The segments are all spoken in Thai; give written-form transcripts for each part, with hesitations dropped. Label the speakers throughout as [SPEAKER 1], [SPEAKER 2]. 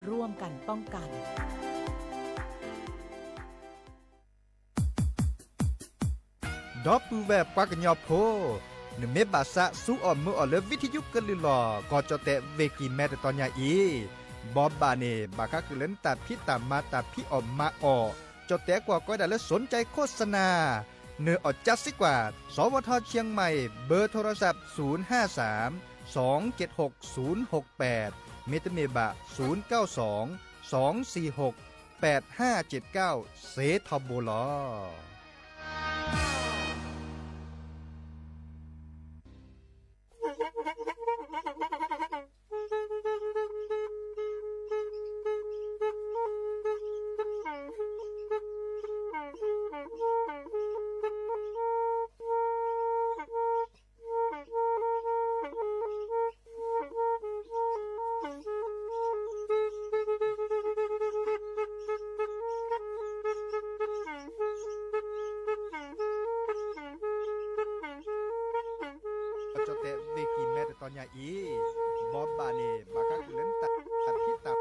[SPEAKER 1] ร่วมกันป้องกัน
[SPEAKER 2] ดอปูแบบปากญอโพนเมบาสะสู้ออมมือออเลวิทยุกะลือลอก็จะแต่เวกีแม่ตอนยาอีบอบบาเนบาคะคือเล่นตัดพี่ตามมาตัดพี่ออมมาออจะแต่กว่าก็ได้แล้วสนใจโฆษณาเนื้ออดจัดสิกว่าสวทเชียงใหม่เบอร์โทรศัพท์053 276 068เมตเมบะ092 246 8579เซทอโบลอตอนยาอีบอบบาเนบาคะคือเล่นตัดพี่ตับ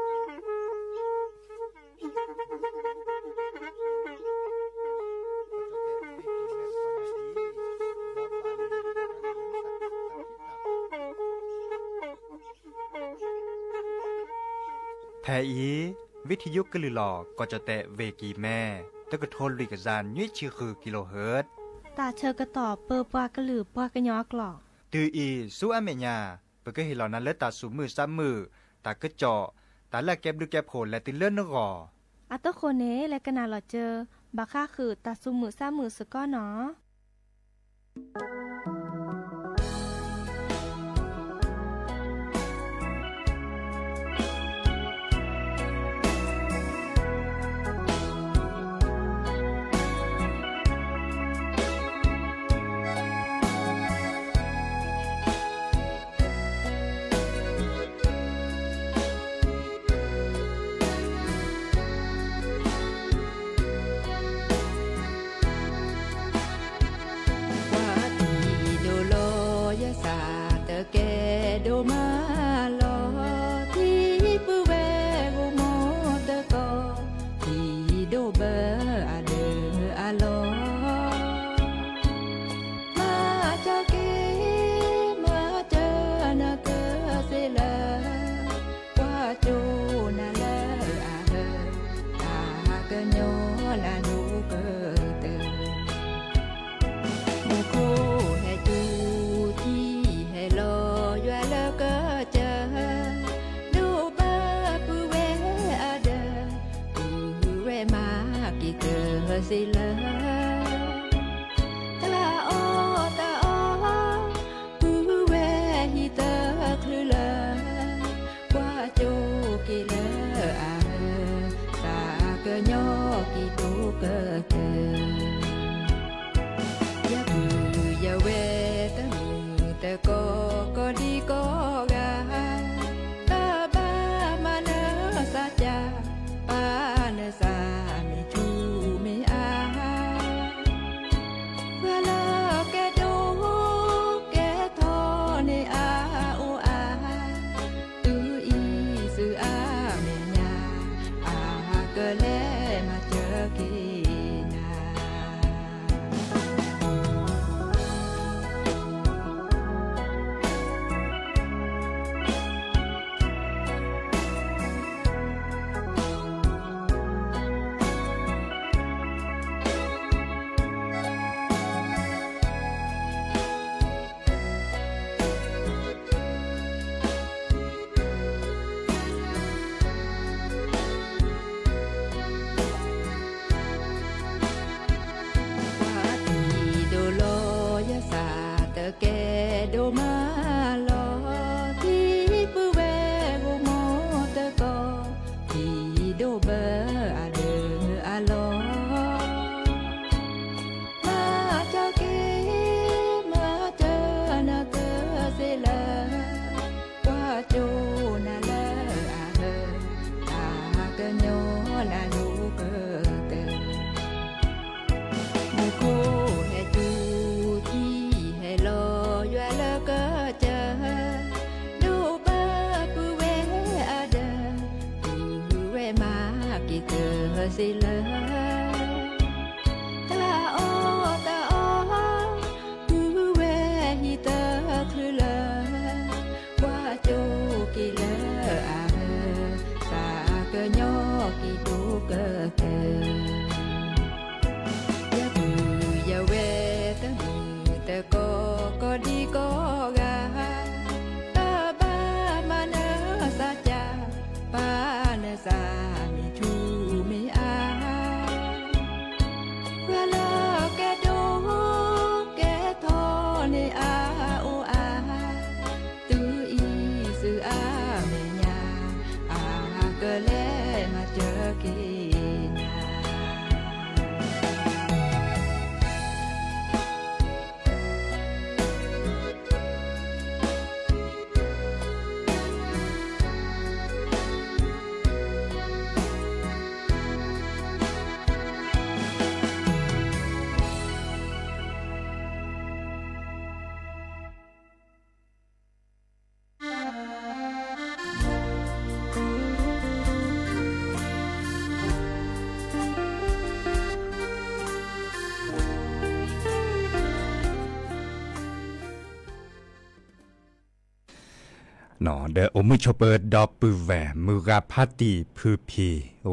[SPEAKER 2] แทอีวิทยุกะลือหลอก็จะแตะเวกีแม่ตะกะโทนลิกะจานยุ้ยชื่อคือกิโลเฮิรตซ์
[SPEAKER 3] ตาเชอกระตอบเปอปากะลือปากะยอกหลอก
[SPEAKER 2] ตืออีสู้อเมญาเปก็เห็นเหล่านั้นและตาสูมือซ้ำมือตากระเจาะตาแลกแก็บดูแก็บโผล่และติเลื่อนนกอ
[SPEAKER 3] อัตโคเนและกะนาหลอเจอบาค่าคือตาสูมือซ้ำมือสก้อเนาะ
[SPEAKER 4] สิเลตาโอปูเวฮิเตคลือเลกว่าโจกิเลอาตาเกญอกิตูเกเตยะบือยะเวตะมือตะก็ดีก็กาตาบามาเนสะจาปาเนสามิทูแกโดมาลอที่ปื้อแวกูโมตะกอที่โดเบออะเดออะลอมาเจ้าเกมาเจอนะเกเสลกว่าโจนะเลอะเฮตากะญอนะลูกเตมุโคเฮจูโลยะละกะเจดูบาปูเวอะเดปู กีเตอสิเลตาโอกูเวฮิเตอคือเลว่าโจกีเลอาตาเกญอกีดูเกเกยาบือยาเวตะมือตะก็ดีก็กาตาบ้ามาเนสาจาปาเนสามีทูมีอาเวลาแกดูแกทอในอาโออาตืออีสืออาเมียอาเกเลมาเจอกี
[SPEAKER 2] หนอเดอมิชเปิดดอปือแหวมือราพาติพือพี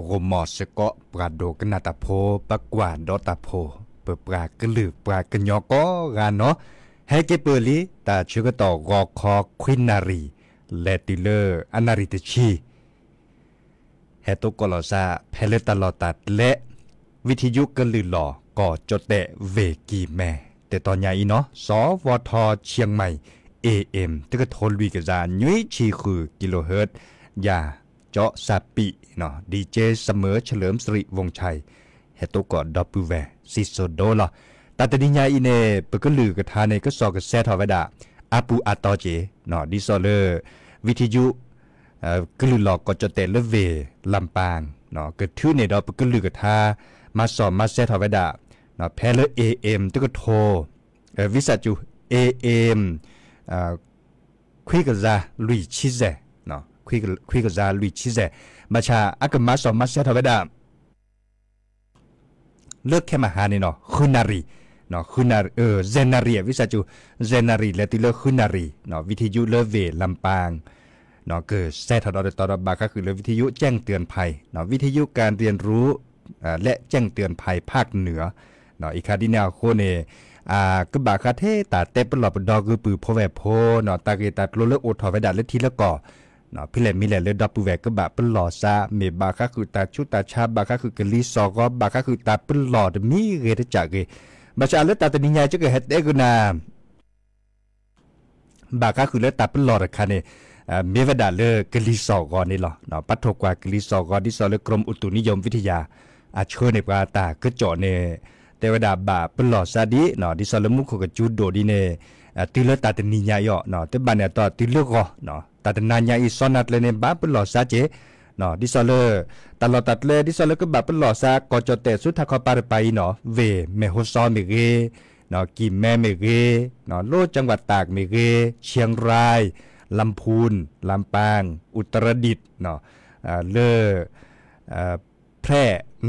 [SPEAKER 2] โรมอสเกาะปราโดกนาตาโพปะกวาดอตาโพเปปรากลือปรากญอก็กาเนาะให้เกเปลีตาชื่อก็ต่อรอคอควินารีเลติเลอร์อนาริตชีเฮตุกลอซาเพเลตลอตัดและวิทยุกลือหล่อก่อจดแต่เวกีแม่แต่ตอนใหญ่เนาะสวทเชียงใหม่AM ตึกทนวีกจานุ้ยชีคือกิโลเฮิรตซ์ยาเจาะซาปิเนาะดีเจเสมอเฉลิมสิริวงชัยเฮตุกอดอปูแวซิโซโดล่ะตัดดิญาอิเนปกลือกะทาเนก็สอกะแซทอเวดาอาปูอาตอเจเนาะดิโซเลอร์วิทยุกลือหลอกก็จะเตเลเวลำปางเนาะกะทื่อเนดอปกลือกะทามาสอมมาแซทอเวดาเนาะแพเล AM ตึกโทวิสัจู AMคุยกับซาลุยชิเซเนาะคุยกับซาลุยชิเซมาชาอากมาสอมมาเซทอเวดาเลิกแค่มาหานี่เนาะคุนารีเนาะคุนาเซนารีวิสาจูเซนารีและติเลคุนารีเนาะวิทยุเลเวลำปางเนาะเกิดแซทอดตอดบาก็คือวิทยุแจ้งเตือนภัยเนาะวิทยุการเรียนรู้และแจ้งเตือนภัยภาคเหนือเนาะอีคาดิเนลโคเนก็บาคาเทตาเตปลอดดอกคือปือพอแวโพเนาะตาเกตาโลเลโอทอเวดาเลทีละก่อเนาะพี่แหลมีแหลเลดอปูแวก็บาเปลอซาเมบาคาคือตาชุตาชาบาคาคือกะลีซอก็บาคาคือตาเปลอดมีเรตจักเกบาชาเลตาตนิญาจะเกเฮ็ดเอกุนาบาคาคือเลตาเปลอดคาเนเมวดาเลกะลีซอก็นี่หรอเนาะปัทโทกว่ากะลีซอก็ดิซอเลกรมอุตุนิยมวิทยาอาเชิญในปาตากะจ่อเนแต่ว่าดาบาเปลอซาดิเนาะดิซอลมุขกจูโดดิเนติเลตาตนิญาย่อเนาะแต่บัดเนี่ยต่อติเลกอเนาะตาตนาญาอีซอนัดเลเนบาเปลอซาเจเนาะดิซอลตลอดตัดเลดิซอลก็บาเปลอซากอจเตสุทาคอปาไปเนาะเวเมโฮซอเมเกเนาะกิแม่เมเกเนาะโลจังหวัดตากเมเกเชียงรายลำพูนลำปางอุตรดิตถ์เนาะแพร่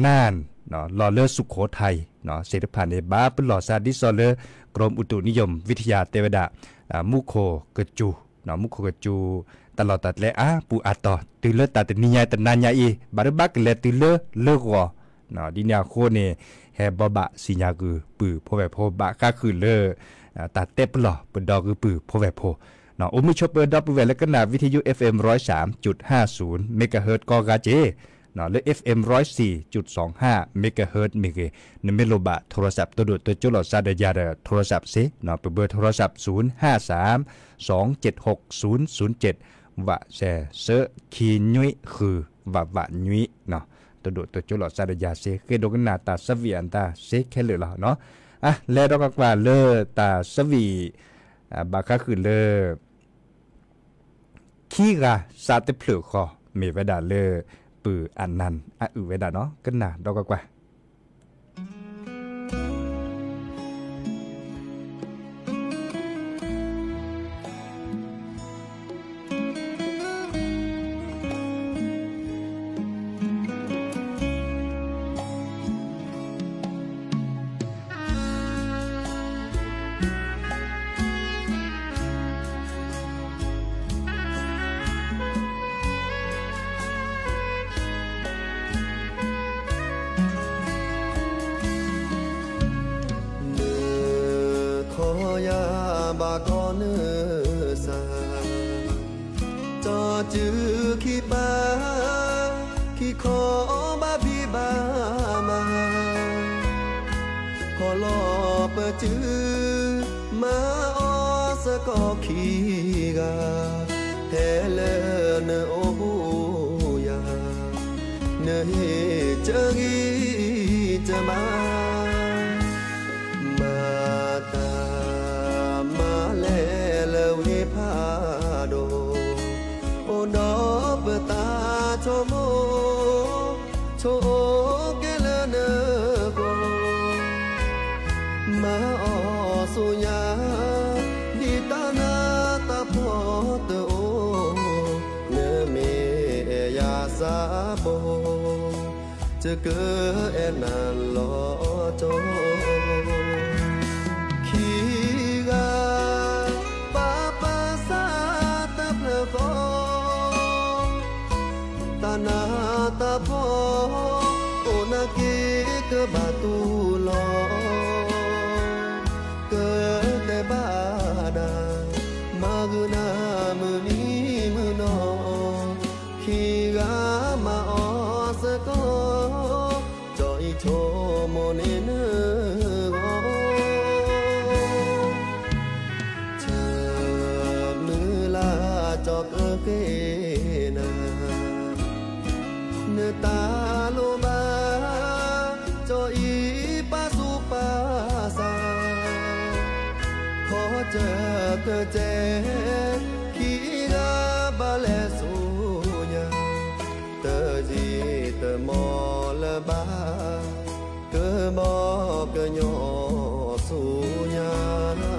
[SPEAKER 2] น่านเนาะลอเลอสุโขทัยเนาะเศรษฐพันธ์ในบ้าเป็นหล่อซาดิซอเลกรมอุตุนิยมวิทยาเทวดามุโคกจูเนาะมุโคกจูตลอดตัดและปูอาตอตือเลตัดนิยายตนานยาอีบาร์บักเลตือเลกอเนาะดิญาโคเนแฮบบะสิญากือปือพอแบบพอบะก็คือเลตัดเตปหล่อเป็นดอกคือปือพอแบบพอเนาะมิชอปเปอร์ดอปเวลและก็นาวิทยุ FM 103.50 เมกะเฮิรตซ์ก็กาเจเนาะและ FM 104.25 เมกะเฮิรตซ์เมกะนเมโลบะโทรศัพท์ตัวดูตัวจุลซาเดยาเดโทรศัพท์เสเนาะเบอร์โทรศัพท์053-276-007วะแซเซคีนุยคือวะนุยเนาะตัวดูตัวจุลซาเดยาเสเคโดกนาตาสวีอันตาเสแค่เลยล่ะเนาะแล้วดอกกว่าเลตาสวีบาคาคือเลขี้กาซาเตเพลคอเมเวดาเลปืออันนันเวดาเนาะกันน่ะดอกกว่า
[SPEAKER 1] จือขี้ปาขี้ขอบาบีบามาขอรอเปิดจือมาออสก็ขี้กาเฮเลเนโอหูยาเนเฮเจอกีจะมาตามาเลเลวิพาโดโอดอเปตาโชโมโชเกเลเนโกมาออสุญาดิตานาตาพอเตโอเนเมยาซาโบจะเกิดเอ็นนันลอโจขีกาปาปาซาตาเพลโกตานาตาพอโอนาเกกบาตูลอเกิดแต่บาดามากุนามือนี้มือนอขีกามาออสก็จอยโชโมเนเนโกเธอมือลาจอกเกนาเนตาโลบาจอยปาสุปาสาขอเจอเธอเจขีกาบาเลสุญาเตอจีเตอมอละบาเกอบอกะญอสุญานา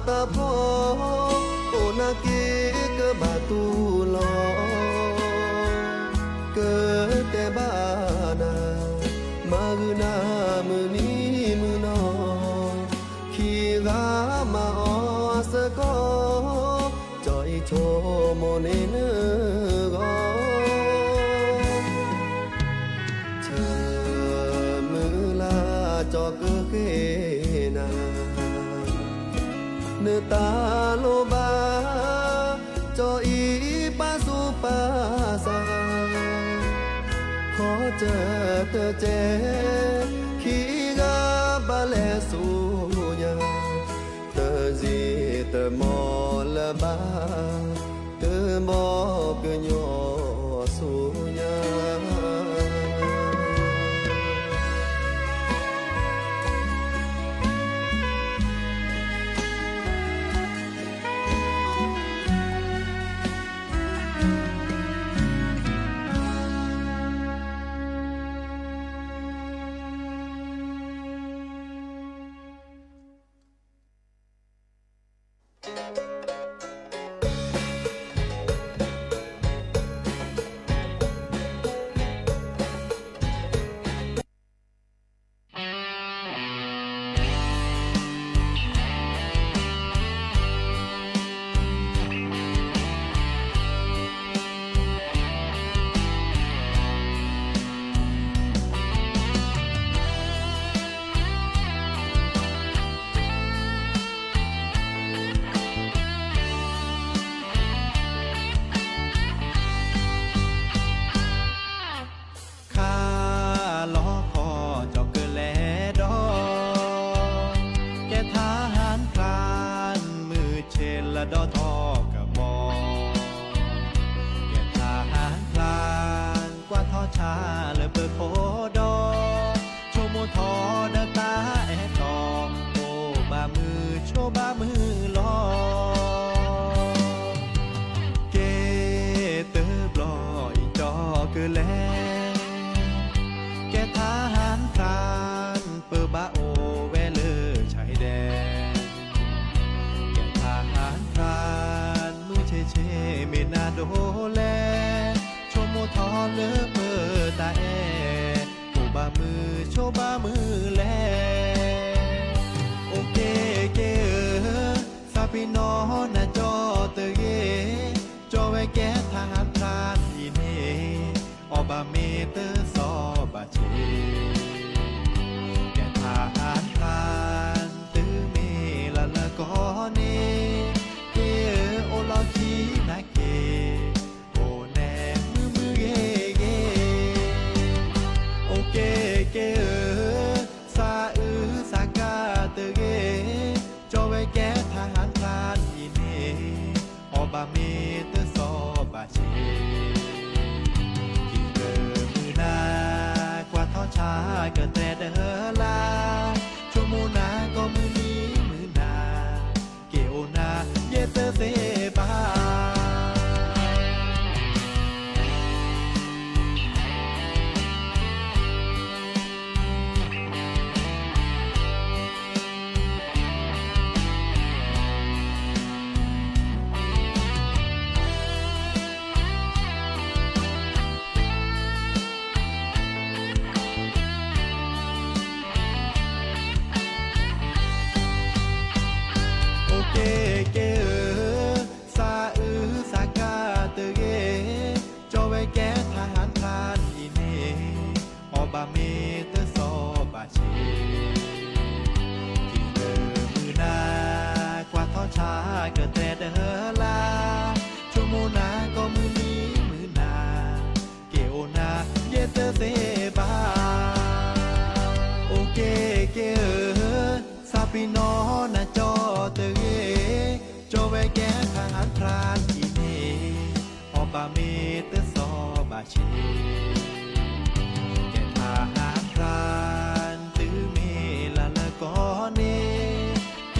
[SPEAKER 1] ตาพอโอนาเกกบาตูลอเกิดแต่บานามากุนามือนี้มือนอขีกามาออสก็จอยโชโมเนเนโกเธอมือลาจอกเกนาเนตาโลบาจออีปาสุปาสาขอเจอเธอเจขีกาบาเลสุญาเตอจีเตอมอละบาเตอบอกะญอสุญาดอทอกะบอแก่ทหารพลานกว่าทอชาเลยเปิดโคดอโชโมทอเดตาแอตอโอบามือโชบามือลอเกเตอบลอยจอคือแลแก่ทหารพลานเปิดบาโอเวเลอชายแดนทหารพราน เลอเปิดตาแอโอบามือโชบามือแลโอเคเกซาปินอน่ะจอเตเกจอไว้แก่ทหารพรานอีเนอบาเมเตอร์ซอบาเชแก่ทหารพรานตื้อเมละละกอเนเกโอลอคีนะเกโอแนมือเกเกโอเกเกซาซากาเตเกจอไว้แก่ทหารพรานอีเนอบาเมเตอร์ซอบาเชชาเกิดแต่เดอลาชั่วโมงนาก็มือนี้มือนาเกี่ยวนาเยเตเซบาเกซาซากาเตเกจอไว้แก่ทหารพรานอีเนอบาเมเตอร์ซอบาเชที่เดิมมือนากว่าทอชาเกิดแต่เดอลาชั่วโมงนาก็มือนี้มือนาเกี่ยวนาเยเตอร์เซบาโอเกเกซาปินอน่ะจอเตเกจอไว้แก่ทหารพรานอีเนอบาเมเตอร์ซอบาเชแก่ทหารพรานตื้อเมละละกอเนเก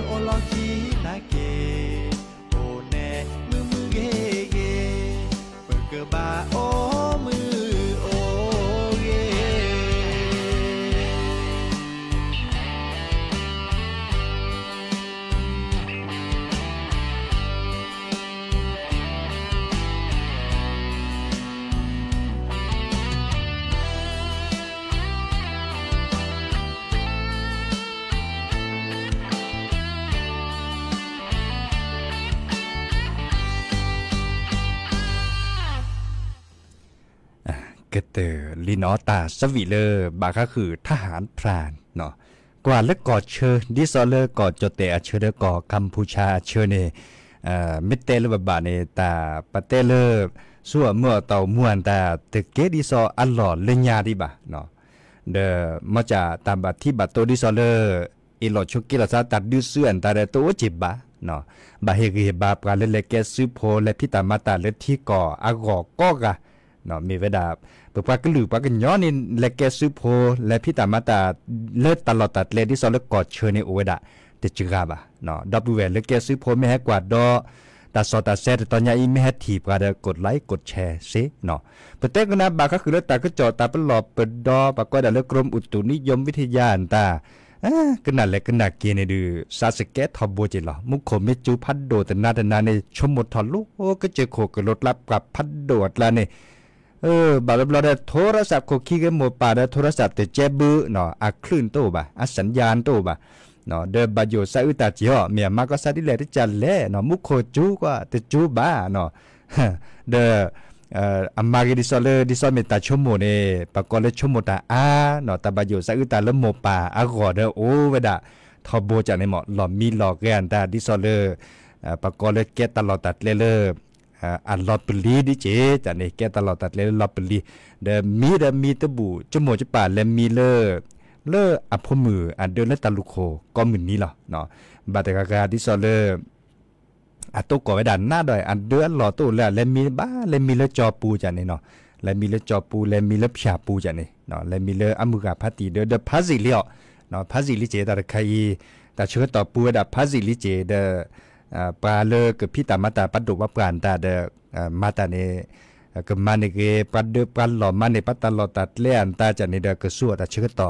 [SPEAKER 1] โอลอคีนะเกโอแนมือเกเกเปิดเกบาโอมือโอเก
[SPEAKER 2] กเตอลินอตาสวิเลอร์บาก็คือทหารพรานเนาะกว่าและกอดเชอดิซอเลอร์กอดโจเตอเชอเดกอกัมพูชาเชอเนมิเตลบบาเนตาปะเตเลอร์ซัวเมื่อเตาม่วนตาตะเกดิซออัลลอเลญาดิบาเนาะเดมาจาตามบัดที่บัดโตดิซอเลอร์อีหลอชุกิลาซาตัดดื้อเสื่อนตาเดโตจิบบาเนาะบาเฮกีบาปกาเลเลเกซึโพและพิตามาตาเลที่ก่ออากอกอกะเนาะมีเวดาปปากลือปากย้อนนี่และแกซึโพและพิตามาตาเลิศตลอดตัดเลดิซอเลกอดเชอในโอเวดาเตจิกาบะเนาะดับเวและแกซึโพไม่ให้กว่าดอตาสอตาเซตตอนนี้ไม่ให้ถีบกว่าเดกดไลค์กดแชร์ซิเนาะประเทศก็นะบาก็คือเลิศตาก็จอตาเป็นหลอบเปิดดอปากก็ได้เลิกกรมอุตุนิยมวิทยาอันตาขนาดเล็กขนาดเกียร์ในดูซาสเกตทอมโบจิหรอมุขโคมิจูพัดโดแต่นาในชมหมดทอลูกโอ้ก็เจอโคกรถรับกับพัดโดดแล้วเนี่ยบาร์บลอได้โทรศัพท์โคกี้กันหมดป่าได้โทรศัพท์แต่เจ็บบื้อเนาะอักคลื่นโตบ่ะสัญญาณโตบ่ะเนาะเดินบาโยซาอุตาจิฮะเมียมาก็ซาดิเลที่จันเล่เนาะมุขโคจูกว่าแต่จูบ้าเนาะเดอามากิดิซอเลดิซอเมตาชมโมเนปากกอเลชมโมตาเนาะตาบาโยซาอุตาเลโมป่าอากอเดโอเวดาทอโบจากในหมอหลอมมีหลอกแกนตาดิซอเลปากกอเลเกตตลอดตัดเลอันลอปลีดิเจจากในแกตลอดตัดเลยลอปลีเดมีตะบูจมูกจะป่าและมีเลออัพมืออันเดินและตะลุโคก็มือนี้หรอเนาะบาตกากาดิซอเลอัตโตก่อไว้ด้านหน้าดอยอันเดินหล่อตู้และมีบ้าและมีเลจอปูจากนี่เนาะและมีเลจอปูและมีเลผาปูจากนี่เนาะและมีเลอมือกาพัติเดพาซิเลียเนาะพาซิลิเจตาใครแต่เชื่อต่อปูดาพาซิลิเจเดปลาเลกับพี่ตามาตาปัดดุว่าปานตาเดมาตาเนกับมาเนเกปัดเดปันหล่อมาเนปัตตลอตัดเลี้ยนตาจากในเดกสัวตาเชื่อต่อ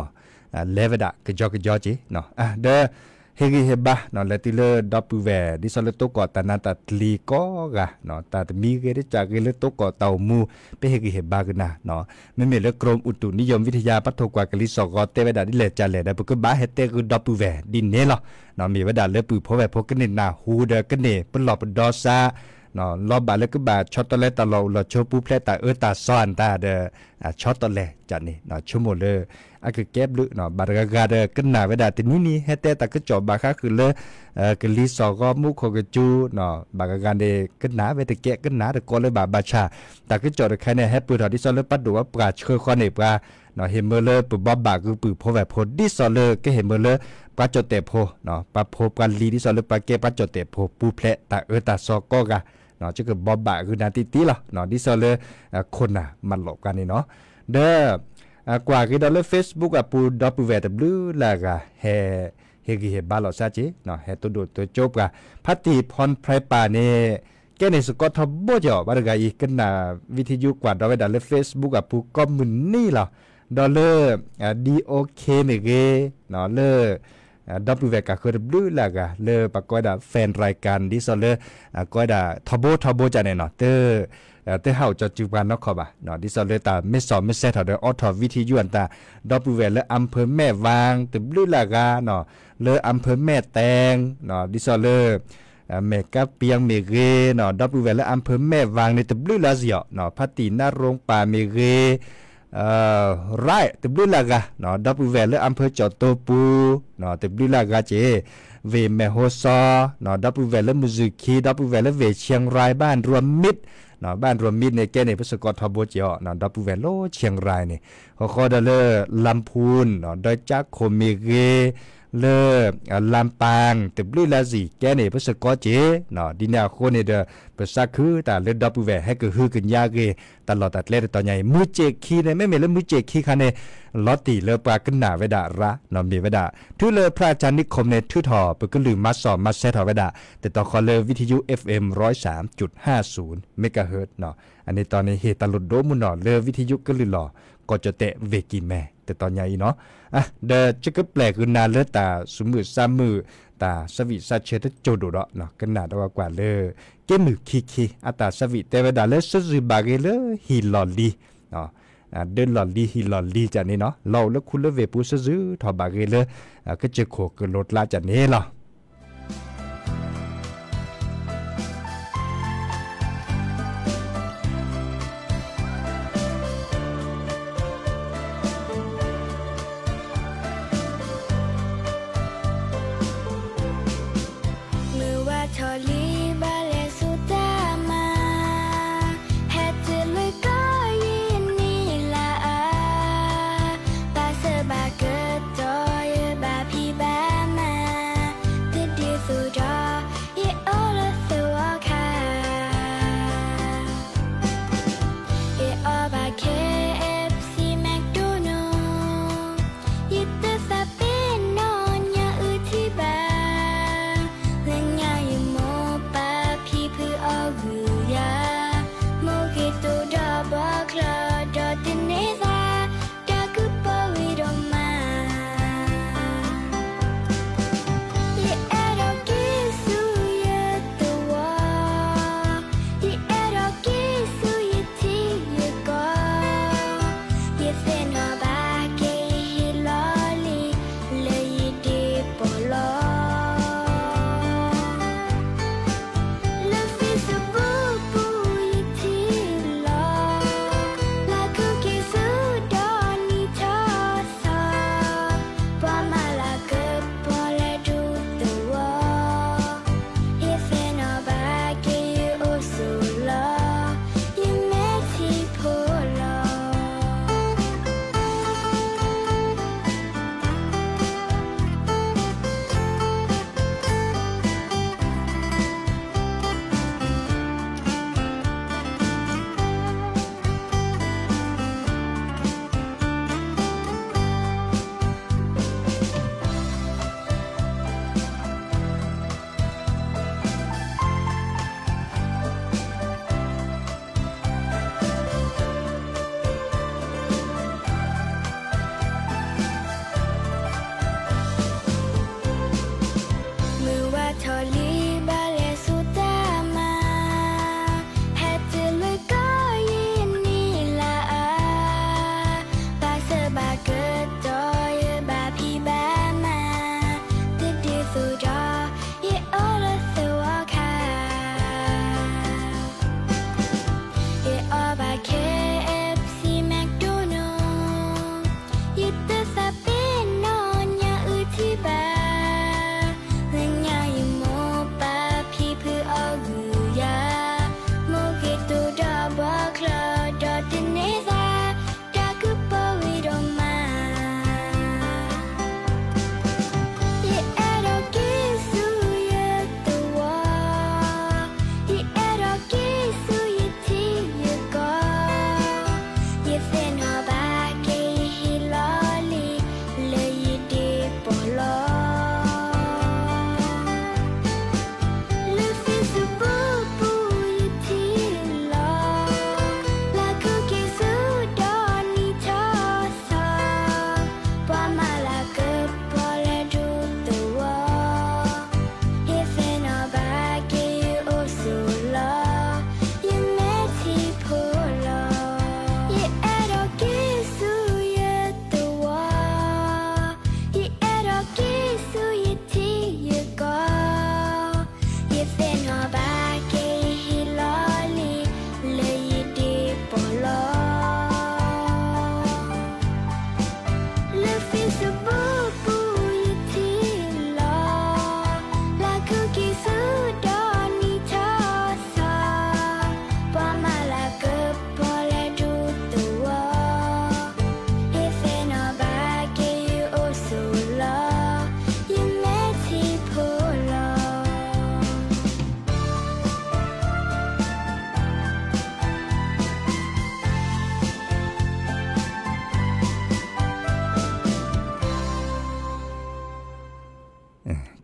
[SPEAKER 2] เลวดะกจอกจีเนาะเดเฮ เฮบะเนาะและติเลดอปูแวดิซอลโตกอตานาตาลีก็กะเนาะตาตมีเกได้จากเลโตกอเตามูไปเฮบะกันนะเนาะไม่มีเลกรมอุตุนิยมวิทยาปัทโทกว่ากะลิสอกอเตเวดาดิเลจาเลได้ปกบะเฮเตคือดอปูแวดินเนลเนาะมีเวดาเลปือพอแวพกกันนาฮูเดกันเนปลอบดอซาเนาะรอบาเลก็บาช็อตตอเลตาเราโชปูเพลตาตาซ้อนตาเดช็อตตอเลจันนี่เนาะชั่วโมงเลยอาคือเก็บลึเนาะบารากาเดกันนาเวดาตินี่เฮเตตาก็จอบาค่าคือเลกลิสอกอมุขกจูเนาะบารากาเดกันนาเวตแกกันนาเดก็เลยบาชาตาก็จอดใครเนี่ยแฮปปี้ทอดิซอลเลปัดดูว่าปราเชื่อข้อเนี่ยปราเนาะเฮมเมอร์เลปุบบาคือปุพอแบบพอดิซอลเลก็เฮมเมอร์เลปราจอเตโพเนาะปราโพกันลีดิซอลเลปราเกปราจอเตโพปูเพลตาตาซอกอกะเนาะจะคือบอบบะคือนาติล่ะเนาะดิซอลเลคนน่ะมันหลบกันนี่เนาะเด้อกว่าคือดอลเล Facebook อ่ะปูดอปูเวตบลูลากะเฮกิเฮบาลอซาจิเนาะเฮตัวโดตัวจบกะพัตติพรไพรปาเนแกในสกอตทบจ่อบารกาอีกันน่ะวิทยุกว่าดอเวดอลเล Facebook อ่ะปูก็มึนนี่ล่ะดอลเลDOK เมเกเนาะเลดอปูเวกะคือบลูลากะเลปะก้อยดาแฟนรายการดิซอลเลก้อยดาทบจาเนเนาะเตเฮาจะจูบานนอกขอบเนาะดิซอลเลตาไม่สอนไม่เซตเฮาเดออทอวิทยุอันตาดอปูเวเลอำเภอแม่วางตึบลือลากาเนาะเลออำเภอแม่แตงเนาะดิซอลเลแม่กะเปียงเมเกเนาะดอปูเวเลอำเภอแม่วางในตึบลือลาเสียเนาะพัตตินารงป่าเมเกไรตึบลือลากาเนาะดอปูเวเลอำเภอจอโตปูเนาะตึบลือลากาเจเวแม่โฮซอเนาะดอปูเวเลมุซุคิดอปูเวเลเวเชียงรายบ้านรวมมิตรเนาะบ้านรวมมิตรในแก่ในพสกทบเจาะเนาะดอปูเวโลเชียงรายนี่ขอดเลลำพูนเนาะดอยจักโคเมเกเลลำปางตึบลือลาสีแก่ในพสกเจเนาะดินาโคเนเดภาษาคือแต่เลดอปูเวให้ก็ฮือกันยาเกตลอดตัดเลตอนใหญ่มือเจคีในไม่เมลมือเจคีคันในลอติเลปากันหนาเวดาระเนาะมีเวดาทุเลพระอาจารย์นิคมในทุทอปก็ลืมมาสอบมาเซทอเวดาแต่ต่อคอเลวิทยุ FM 103.50 เมกะเฮิรตซ์เนาะอันนี้ตอนนี้เฮตลุดโดมุนเนาะเลวิทยุก็ลือหล่อก็จะเตะเวกิแม่แต่ตอนใหญ่เนาะเดจะก็แปลกคือนาเลตาสมือซ้ำมือตาสวิสัชเชตโจโดดเนาะกันหนาดกว่าเลเกมือคีอัตาสวิแต่เวดาเลสซึบาเกเลฮิลอลีเนาะเดินหลอลีฮิลอลีจากนี้เนาะเราแล้วคุณเลเวปูซื้อทอบาเกเลก็จะโขกรถลาจากนี้เนาะ
[SPEAKER 5] เ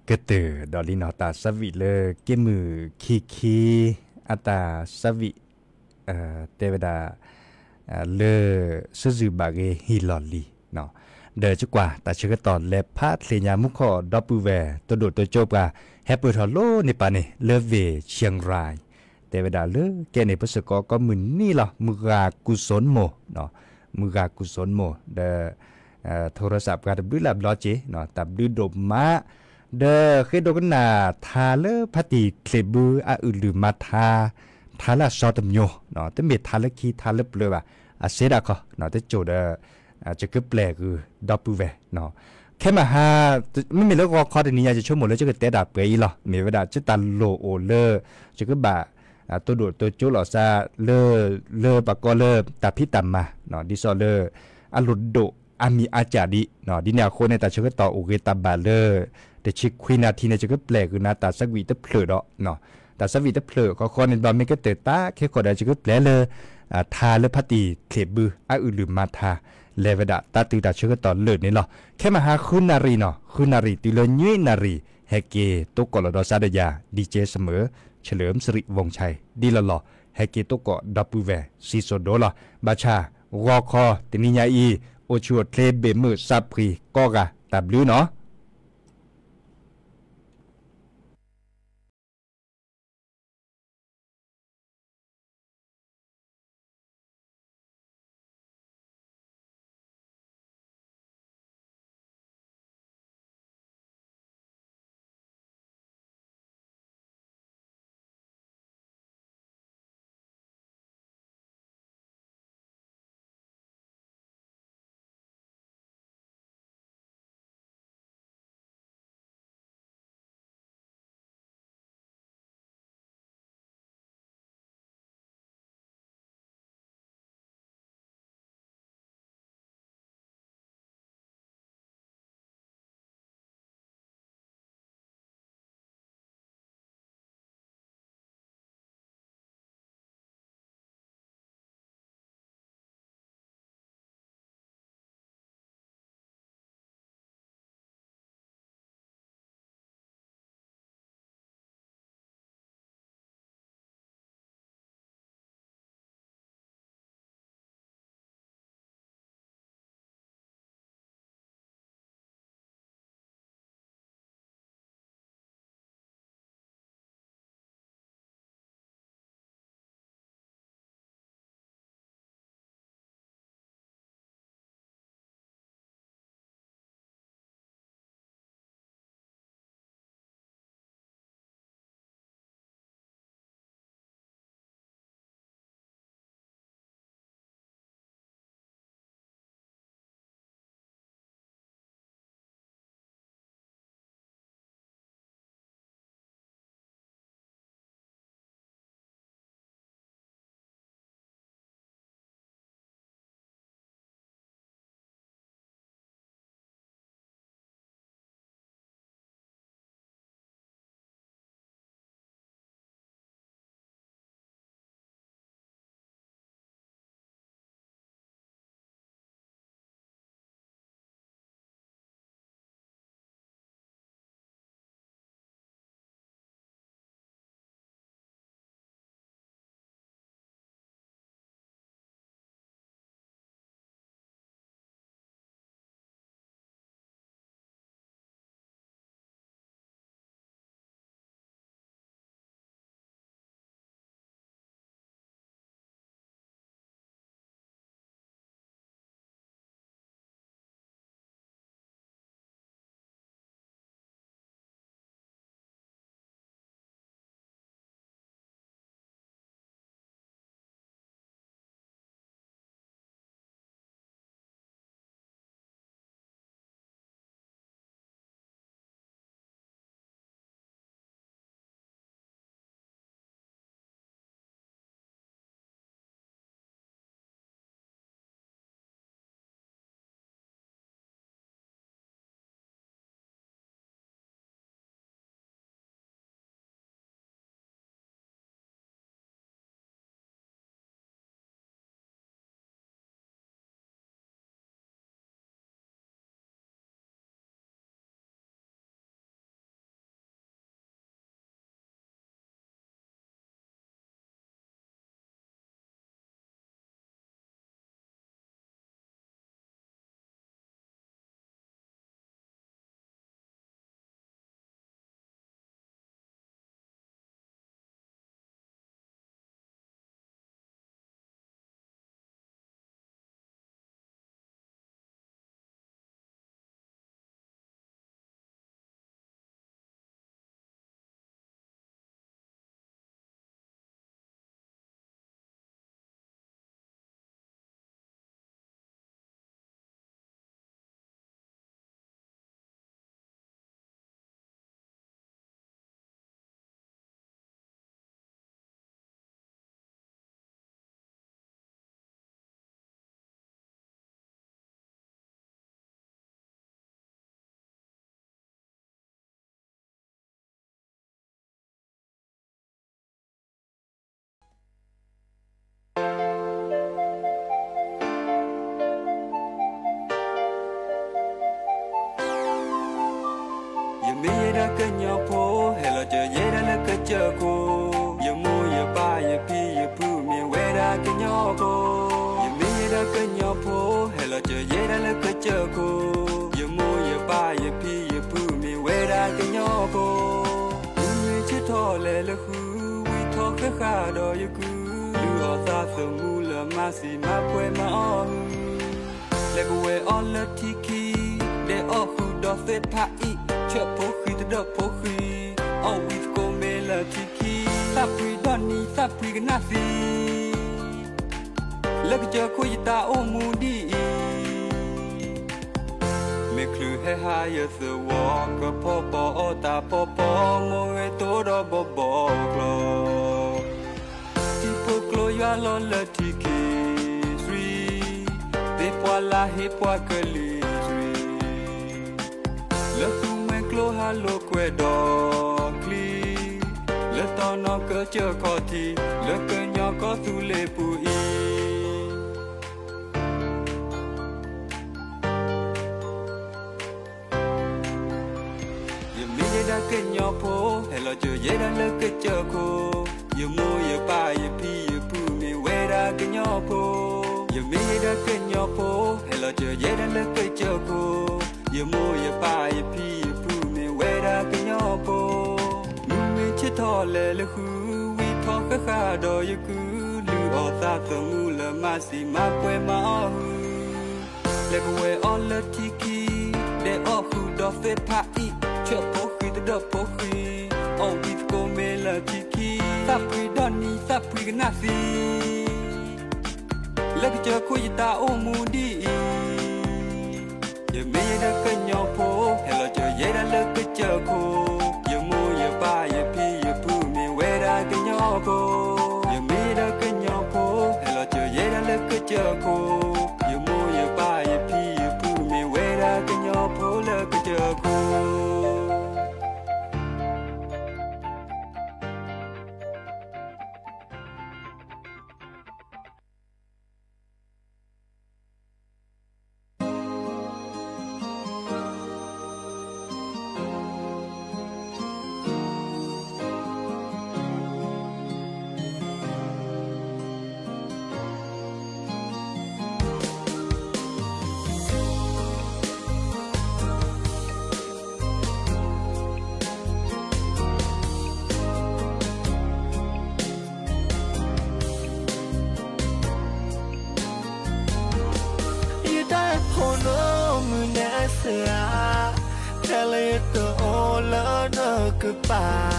[SPEAKER 2] ก็เตอดอลินอตาสวิเลเกมือคีอัตาสวิเทวดาเลสุจุบาเกฮิลอลีเนาะเดอจุกว่าแต่ชื่อตอนเลพาเลียมุขอดับปูเวตัวโดดตัวโจบกาแฮปเปอร์ทอลโลในปานี่เลเวเชียงรายแต่เวลาเลแกในพุทธกก็มึนนี่ล่ะมือกากุศลโมเนาะมือกากุศลโมเดโทรศัพท์การดื้อลับล้อเจเนาะตับดื้อดมมาเดเคยโดกันนาทาเลพัติเคลบูอาอุลืมาทาละซอตมโยเนาะแต่เมทาละคีทาละเปลือว่าอาเซดาก็เนาะแต่โจเดจะคือแปลคือดับปูเวเนาะแค่มาหาไม่มีแล้วก็คอตัวนี้อยากจะช่วยหมดแล้วจะเกิดแต่ดับเปย์หรอมีเวลาจะตันโลโอเลอจะคือบ่าตัวโดดตัวโจหล่อซาเลอปากก็เลอตัดพิตัมมาเนาะดิซอเลออลุดโดอามีอาจาดิเนาะดิแนวโคในแต่ชื่อต่อโอเกตาบาเลอแต่ชิควินาทีเนี่ยจะคือแปลคือนาตาสักวีตะเพลดเนาะแต่สักวีตะเพลข้อในบอลไม่ก็เตตาแค่ขอได้จะคือแปลเลยทาเลพัติเคบืออาอุลืมมาทาเลวดาตาตือตาชื่อต่อเลิศนี่หรอแค่มาหาคุณนารีเนาะคุณนารีติเลยุ้ยนารีเฮเกตุกกอลดอซาเดียดีเจเสมอเฉลิมสิริวงชัยดีละหล่อเฮเกตุกกอดับปูเวซีโซโดละบาชาวอคอตินิยาอีโอชัวเทเลเบมือซับพรีก็กะตับลิ้วเนาะ
[SPEAKER 5] cái nhỏ phố hay là chờ dễ đã là cái chờ cô giờ mua giờ ba giờ pi giờ pu miền quê ra cái nhỏ cô giờ mi ra cái nhỏ phố hay là chờ dễ đã là cái chờ cô giờ mua giờ ba giờ pi giờ pu miền quê ra cái nhỏ cô người chết thọ lệ là khu vi thọ cái khá đòi giờ cứ lưu ta sờ mu là ma si ma quê ma on lệ quê on là tiki để ở khu đó phết phá ý chợ phố khi tới đó phố khi always go me là tiki sắp đi đón đi sắp đi cái nát gì lỡ cái chợ khôi ta ôm mu đi mẹ khử hay hai giờ sờ wọ có po po ta po po mỗi tối đó bo bo clo ti po clo ya lo là tiki sri để qua la he qua kali lỡ tu men clo halo que do cli lỡ to nó cỡ chờ có thì lỡ cỡ nhỏ có tu lệ bùi giờ mi đã cái nhỏ phố hay là chờ dễ đã lỡ cái chờ cô giờ mua giờ ba giờ pi giờ pu mi quê ra cái nhỏ phố giờ mi đã cái nhỏ phố hay là chờ dễ đã lỡ cái chờ cô giờ mua giờ ba giờ pi giờ pu mi quê ra cái nhỏ phố mình chết thọ lệ là khu vi thọ khá khá đòi giờ cứ lưu ở ta sờ mu là ma si ma quê ma o lệ quê on là tiki để ở khu đó phết phá ý chợ phố khi tới đó phố khi always go me là tiki sắp đi đón đi sắp đi cái nát gì lỡ cái chợ khôi ta ôm mu đi giờ mi đã cái nhỏ phố hay là chờ dễ đã lỡ cái chờ cô giờ mua giờ ba giờ pi giờ pu miền quê ra cái nhỏ cô giờ mi đã cái nhỏ phố hay là chờ dễ đã lỡ cái chờ cô giờ mua giờ ba giờ pi giờ pu miền quê ra cái nhỏ phố lỡ cái chờ cô
[SPEAKER 1] cứ bà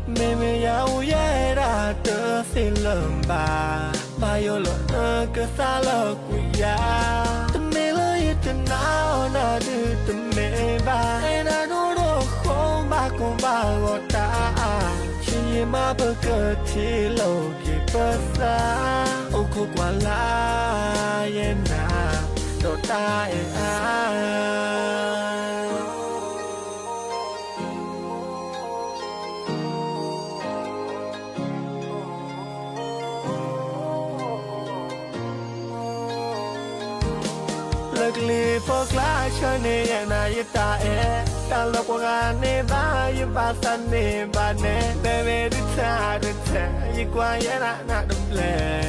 [SPEAKER 1] mẹ mẹ yêu ye ra tơ xin lầm bà yêu lỡ cứ xa lỡ quỷ ya tụi mẹ lấy tên nào na đưa tụi mẹ bà ai na đô đô không bà con bà gọi ta chỉ mà bơ cơ thì lâu kì bơ xa ô cô qua la ye na đồ ta Lì phô lá cho nên nhà này ta ta lộc qua nè ba y ba san nè ba nè bê đi xa y qua nhà na đâm lệ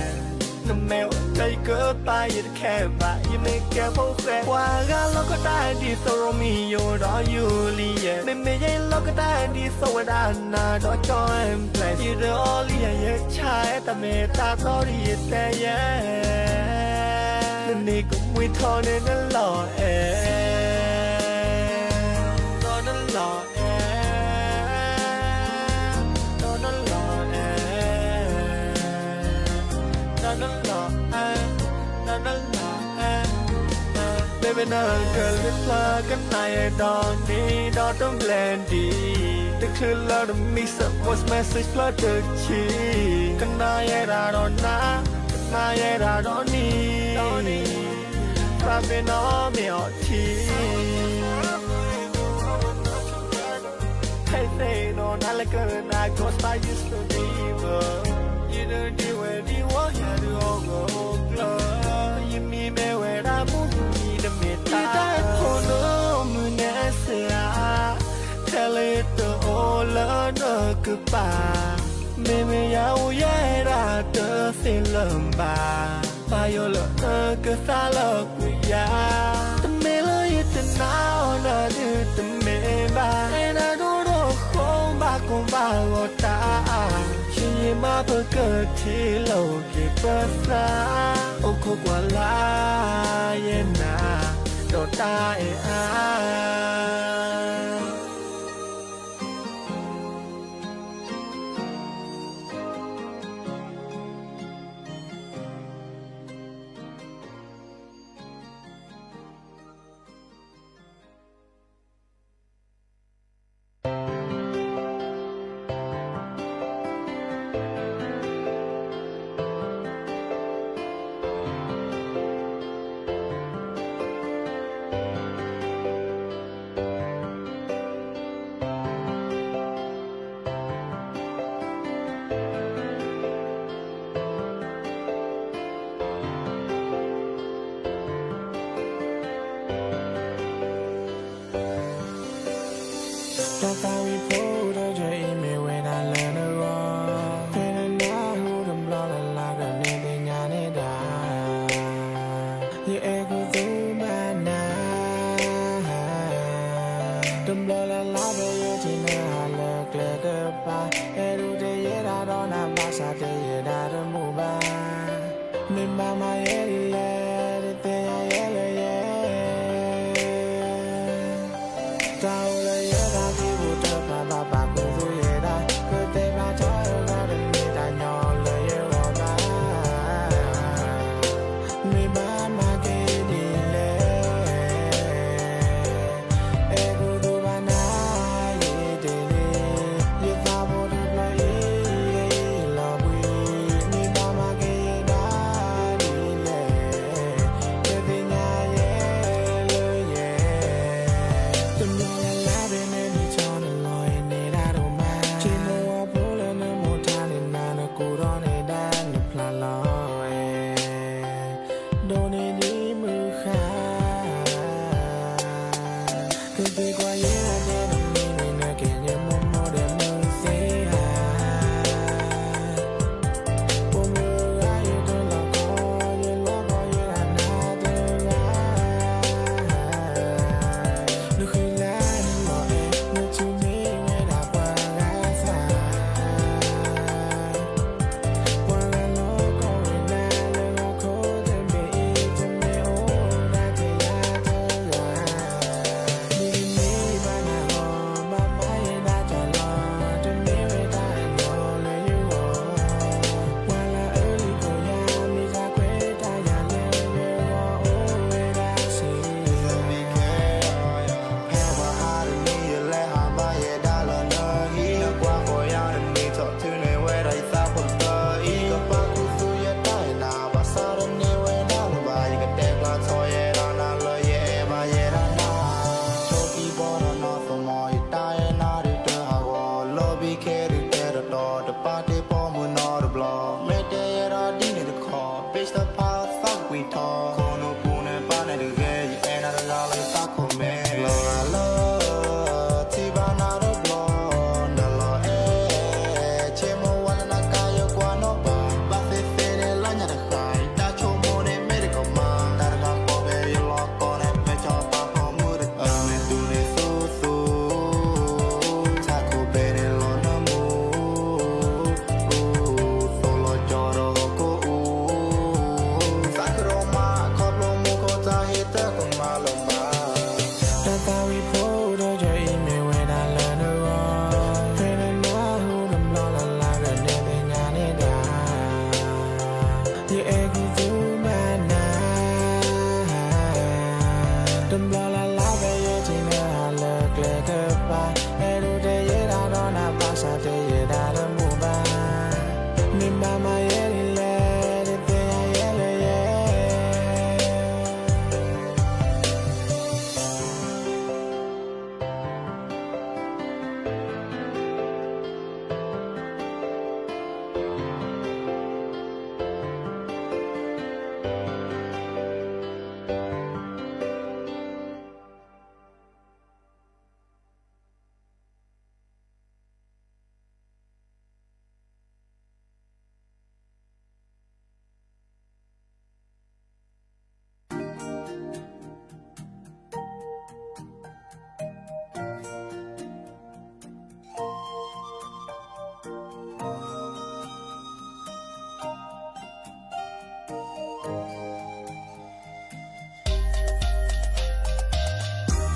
[SPEAKER 1] nằm mèo cây cỡ ba y khe ba y mê kẻ phố khè qua ga lo có ta đi sâu mi yo đó yêu li mê mê dây lo có ta đi sâu đàn na đó cho em play y đó li ye chai ta mê ta to đi te này cũng vui thôi nên nó lò nó lò nó lò nó lò nó lò baby nó cần biết là cái này đó đi đó trong lên đi tức là the mix up voice message là được chi cái này ra đó na mà ye ra đó ni và bên nó mèo chi hey say no not like a night cause I used to be you don't do it you want ya do go glow you me where I move me the meta oh no mu ne sa tell it to cứ bà mẹ yêu ye ra tớ xin lầm bà yêu lỡ cứ xa lỡ quý ya tớ mẹ lỡ yêu tớ nào là như tớ mẹ bà ai đã đủ đồ không bà cũng bà ngọt ta chỉ như mà bơ cơ thì lâu kì bơ xa ô khô quả lá ye na đồ ta e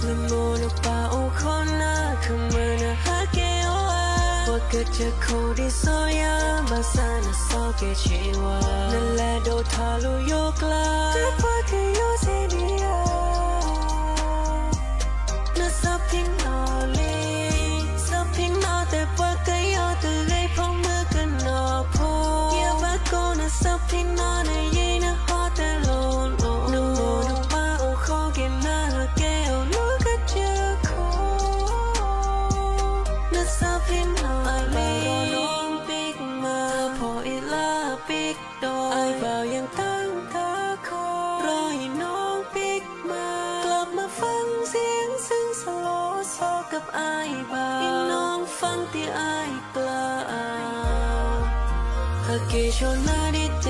[SPEAKER 6] นโมนปาโอคอนาคำมือนะฮะเกโอว่าเกิดจะโคดิโซยามาซานะโซเกชิวานั่นแหละโดทาลุโยกลาแต่พอคือโยเซเดียน่าสับพิงนอลีสับพิงนอแต่พอคือโยตื่นเลยพงมือกันนอพอเกี่ยวกับโกน่าสับพิงนอในยีน่าฮอแต่โลนโอนโมนปาโอคอเกน่าเกโอลูกก็เจอโคน่าสับพิงนอลีน้องปิ๊กมาพออีลาปิ๊กโดไอเบายังตั้งตาคอรอให้น้องปิ๊กมากลับมาฟังเสียงซึ่งสโลโซกับไอเบาให้น้องฟังที่ไอกล่าวหากเกชนาดิเต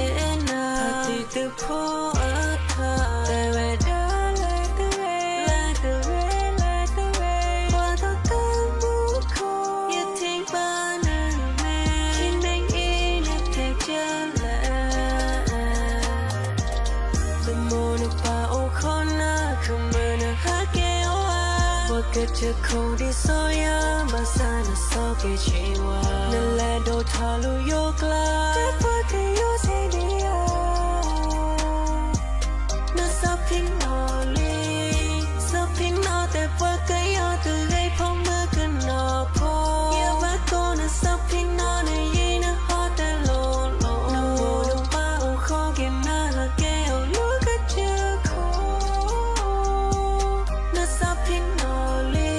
[SPEAKER 6] นาที่เธอพออาทาแต่เวดาlike the way like the way like the way ว่าเธอตั้งบุคคลอย่าทิ้งบ้านนั้นแม่คิดไม่อีนักเทคเจอแล้วนโมนปาโอคอนาคำมือนะฮะเกโอว่าเกิดจะโคดิโซยามาซานะโซเกชิวานั่นแหละโดทาลุโยกลาแต่พอคือโยเซเดียน่าสับพิงนอลีสับพิงนอแต่พอคือโยตื่นเลยพงมือกันนอพอเกี่ยวกับโกน่าสับพิงนอในยีน่าฮอแต่โลนโอนโมนปาโอคอเกน่าเกโอลูกก็เจอโคน่าสับพิงนอลี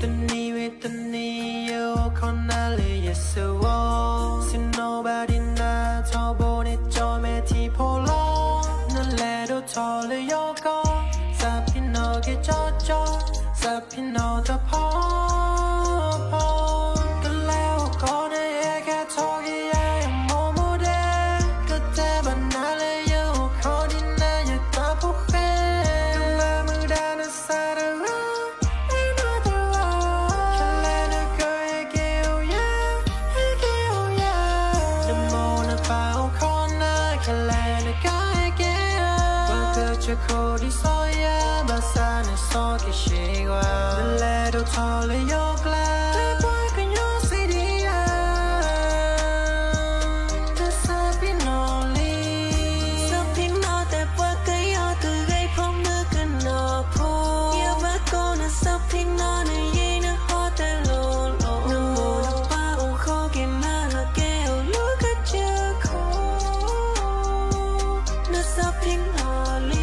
[SPEAKER 6] ตันนี้เวตันนี้โยคอนาเลเยสวอซินโนบาดินาทอโบเนจอเมทีโพโลนั่นแหละดูทอเลยโยกอสับพินโนเกจอจอสับพินโนตะพอพอก็แล้วก็ได้แค่ทอกิยาโมโมเดก็เทบันนาเลยโยคอดินาอยากตาพุเขก็มามือดานะซาดาราไอ้นาตาราแค่แลนะก็ให้เกโอยาให้เกโอยานโมนะปาโอคอนาแค่แลนะก็ให้เกโอว่าเกิดจะโคดิโซยาบาซานะโซเกชิวานั่นแหละดูทอเลยโยกลาแต่พอคือโยเซเดียจะสับพิงนอลีสับพิงนอแต่พอคือโยตื่นเลยพงมือกันนอพอเกี่ยวกับโกน่าสับพิงนอในยีน่าฮอแต่โลนโอนโมนปาโอคอเกน่าเกโอลูกก็เจอโคน่าสับพิงนอลี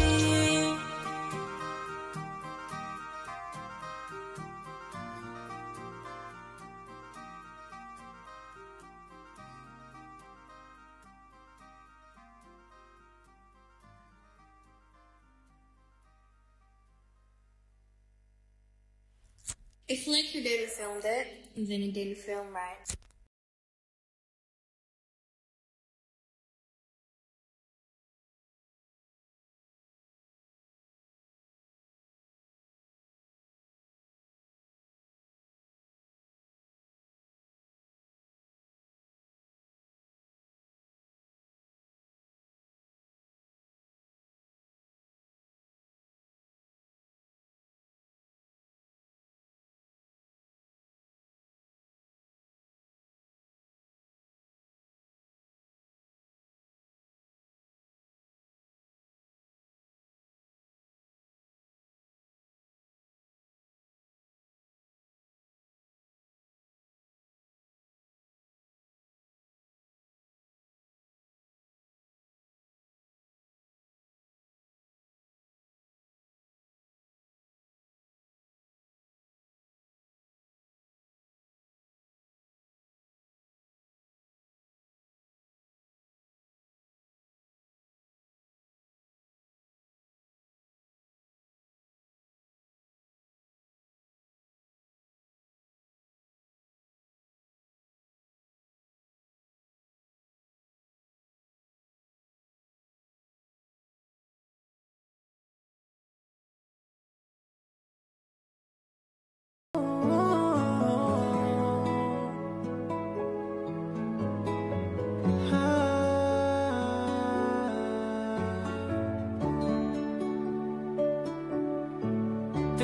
[SPEAKER 7] If Flickr didn't film it, then it didn't film right.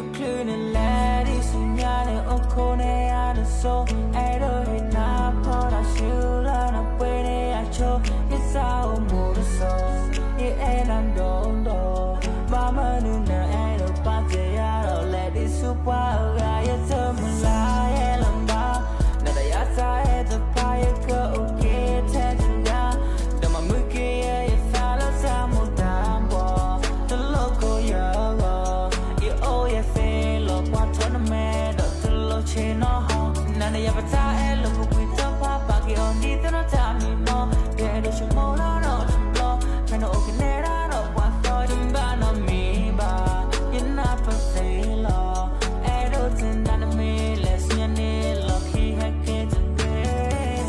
[SPEAKER 8] จะคลื่นนั่นแหละที่สัญญาในโอโคในอาเดโซไอโดเห็นน้าพอเราชื่อแล้วนับเวในอาโชยิ่งสาวมูดโซยิ่งเอ็นอันโดนโดบ้ามันนู่นน่ะไอโดป้าเจียเราแลดิสุปว่าอะไรเธอมันลายลำบากน่าจะอยากใจจะพายก็โอเคแท้จริงนะแต่มาเมื่อกี้ยังสาวแล้วจะมุดตามบ่ตลกก็เยอะอีโอยังเซ่หลอกว่าทนแม่ดอกตลกเชนอฮนั่นอย่าไปท้าเอลลูกคุยจะพาปากกี่อนดีแต่น่าจะมีน้องเดี๋ยวดูชั่วโมงแล้วเราจะรอแค่น้องโอเคแน่ได้เราว่าต่อจนบ้านน้องมีบ้ายันน่าเป็นเสียหล่อเอโดจนนั่นไม่เลสยันนี่หลอกที่ให้เกิดจังเกิด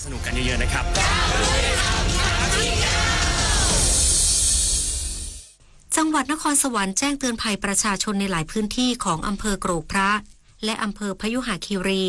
[SPEAKER 9] สนุกกันเยอะๆนะครับ
[SPEAKER 10] จังหวัดนครสวรรค์แจ้งเตือนภัยประชาชนในหลายพื้นที่ของอำเภอโกรกพระและอำเภอพยุหคีรี